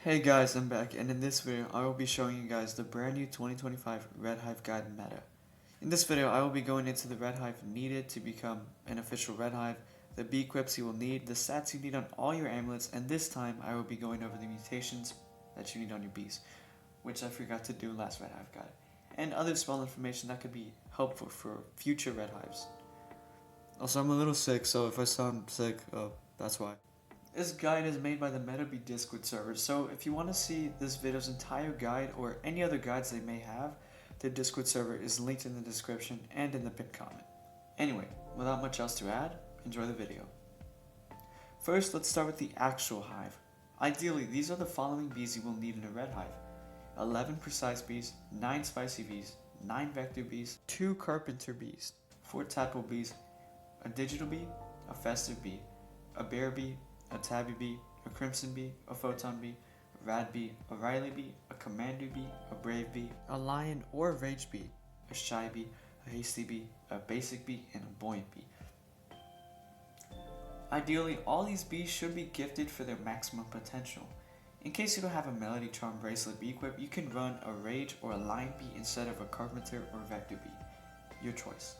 Hey guys, I'm back, and in this video I will be showing you guys the brand new 2025 Red Hive Guide meta. In this video I will be going into the Red Hive needed to become an official Red Hive, the bee quips you will need, the stats you need on all your amulets, and this time I will be going over the mutations that you need on your bees, which I forgot to do last Red Hive Guide, and other small information that could be helpful for future Red Hives. Also, I'm a little sick, so if I sound sick, that's why. This guide is made by the MetaBee Discord server, so if you want to see this video's entire guide or any other guides they may have, the Discord server is linked in the description and in the pinned comment. Anyway, without much else to add, enjoy the video. First, let's start with the actual hive. Ideally, these are the following bees you will need in a red hive: 11 precise bees, 9 spicy bees, 9 vector bees, 2 carpenter bees, 4 tadpole bees, a digital bee, a festive bee, a bear bee, a tabby bee, a crimson bee, a photon bee, a rad bee, a Riley bee, a commander bee, a brave bee, a lion or rage bee, a shy bee, a hasty bee, a basic bee, and a buoyant bee. Ideally, all these bees should be gifted for their maximum potential. In case you don't have a Melody Charm Bracelet bee equip, you can run a rage or a lion bee instead of a carpenter or vector bee. Your choice.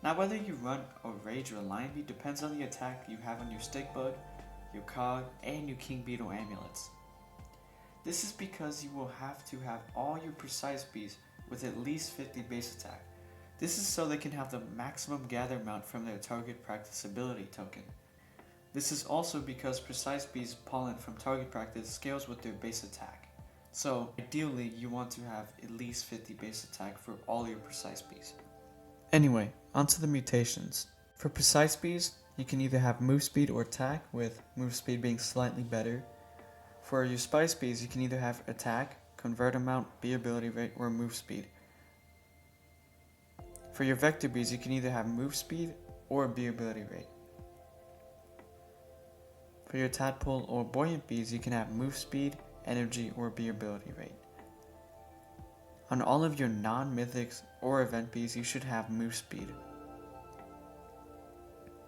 Now, whether you run a rage or a lion bee depends on the attack you have on your stick bug, your cog, and your king beetle amulets. This is because you will have to have all your precise bees with at least 50 base attack. This is so they can have the maximum gather amount from their target practice ability token. This is also because precise bees pollen from target practice scales with their base attack. So ideally you want to have at least 50 base attack for all your precise bees. Anyway, onto the mutations. For precise bees, you can either have move speed or attack, with move speed being slightly better. For your spice bees, you can either have attack, convert amount, bee ability rate, or move speed. For your vector bees, you can either have move speed or bee ability rate. For your tadpole or buoyant bees, you can have move speed, energy, or bee ability rate. On all of your non-mythics or event bees, you should have move speed.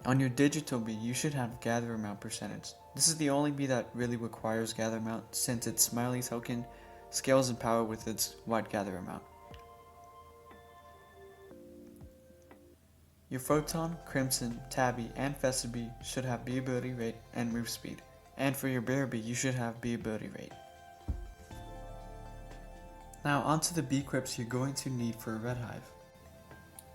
On your digital bee, you should have gather amount percentage. This is the only bee that really requires gather amount, since its smiley token scales in power with its white gather amount. Your photon, crimson, tabby, and festive bee should have bee ability rate and move speed. And for your bear bee, you should have bee ability rate. Now onto the bee quips you're going to need for a red hive.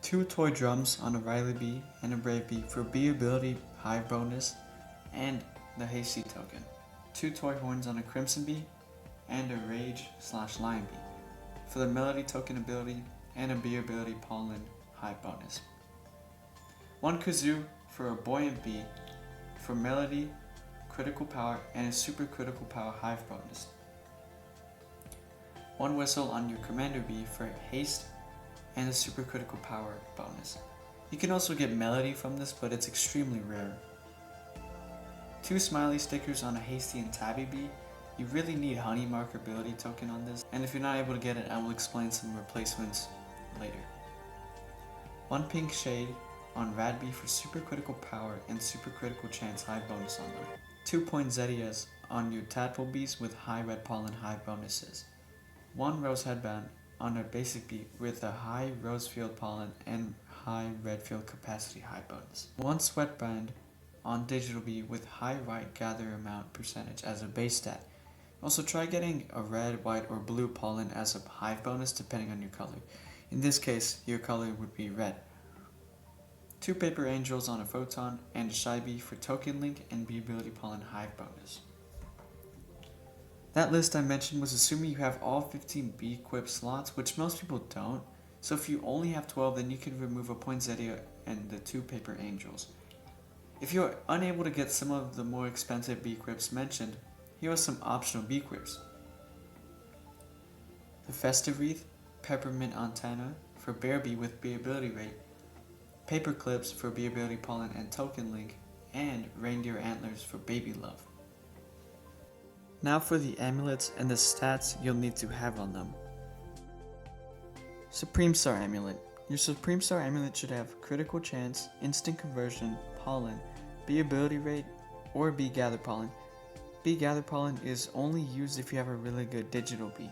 2 toy drums on a Riley bee and a brave bee for bee ability hive bonus and the hasty token. 2 toy horns on a crimson bee and a rage/lion bee for the melody token ability and a bee ability pollen hive bonus. 1 kazoo for a buoyant bee for melody, critical power, and a super critical power hive bonus. 1 whistle on your commander bee for haste and a super critical power bonus. You can also get melody from this, but it's extremely rare. 2 smiley stickers on a hasty and tabby bee. You really need honey mark ability token on this, and if you're not able to get it, I will explain some replacements later. 1 pink shade on rad bee for super critical power and super critical chance hive bonus on them. 2 poinsettias on your tadpole bees with high red pollen hive bonuses. 1 rose headband on a basic bee with a high rose field pollen and high red field capacity hive bonus. 1 sweatband on digital bee with high white gather amount percentage as a base stat. Also try getting a red, white, or blue pollen as a hive bonus depending on your color. In this case, your color would be red. 2 paper angels on a photon and a shy bee for token link and bee ability pollen hive bonus. That list I mentioned was assuming you have all 15 bee equip slots, which most people don't, so if you only have 12, then you can remove a poinsettia and the 2 paper angels. If you are unable to get some of the more expensive bee equips mentioned, here are some optional bee equips. The festive wreath, peppermint antenna for bear bee with bee ability rate, paper clips for bee ability pollen and token link, and reindeer antlers for baby love. Now for the amulets and the stats you'll need to have on them. Supreme Star Amulet. Your Supreme Star Amulet should have critical chance, instant conversion, pollen, bee ability rate, or bee gather pollen, Bee gather pollen is only used if you have a really good digital bee.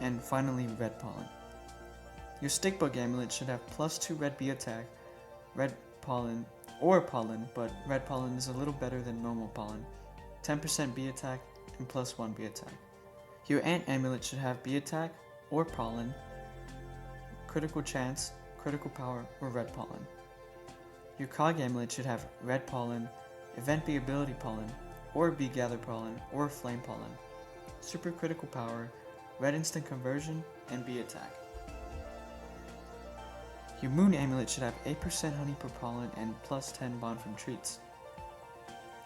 And finally, red pollen. Your stickbug amulet should have +2 red bee attack, red pollen, or pollen, but red pollen is a little better than normal pollen, 10% bee attack, and +1 bee attack. Your ant amulet should have bee attack, or pollen, critical chance, critical power, or red pollen. Your cog amulet should have red pollen, event bee ability pollen, or bee gather pollen, or flame pollen, super critical power, red instant conversion, and bee attack. Your moon amulet should have 8% honey per pollen and +10 bond from treats.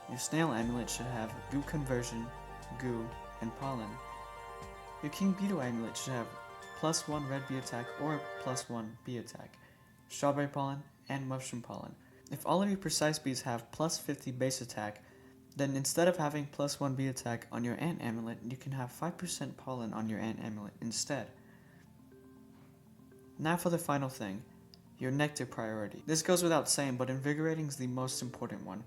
Your snail amulet should have goo conversion, goo, and pollen. Your king beetle amulet should have +1 red bee attack or +1 bee attack, strawberry pollen, and mushroom pollen. If all of your precise bees have +50 base attack, then instead of having +1 bee attack on your ant amulet, you can have 5% pollen on your ant amulet instead. Now for the final thing, your nectar priority. This goes without saying, but invigorating is the most important one.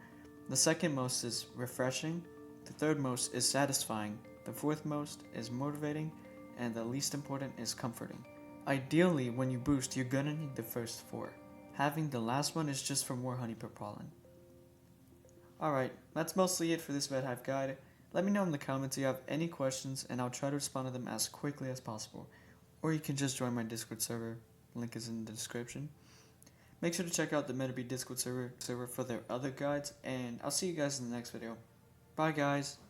The second most is refreshing, the third most is satisfying, the fourth most is motivating, and the least important is comforting. Ideally, when you boost, you're gonna need the first 4. Having the last one is just for more honey per pollen. Alright, that's mostly it for this Red Hive guide. Let me know in the comments if you have any questions and I'll try to respond to them as quickly as possible. Or you can just join my Discord server, link is in the description. Make sure to check out the MetaBee Discord server for their other guides, and I'll see you guys in the next video. Bye guys!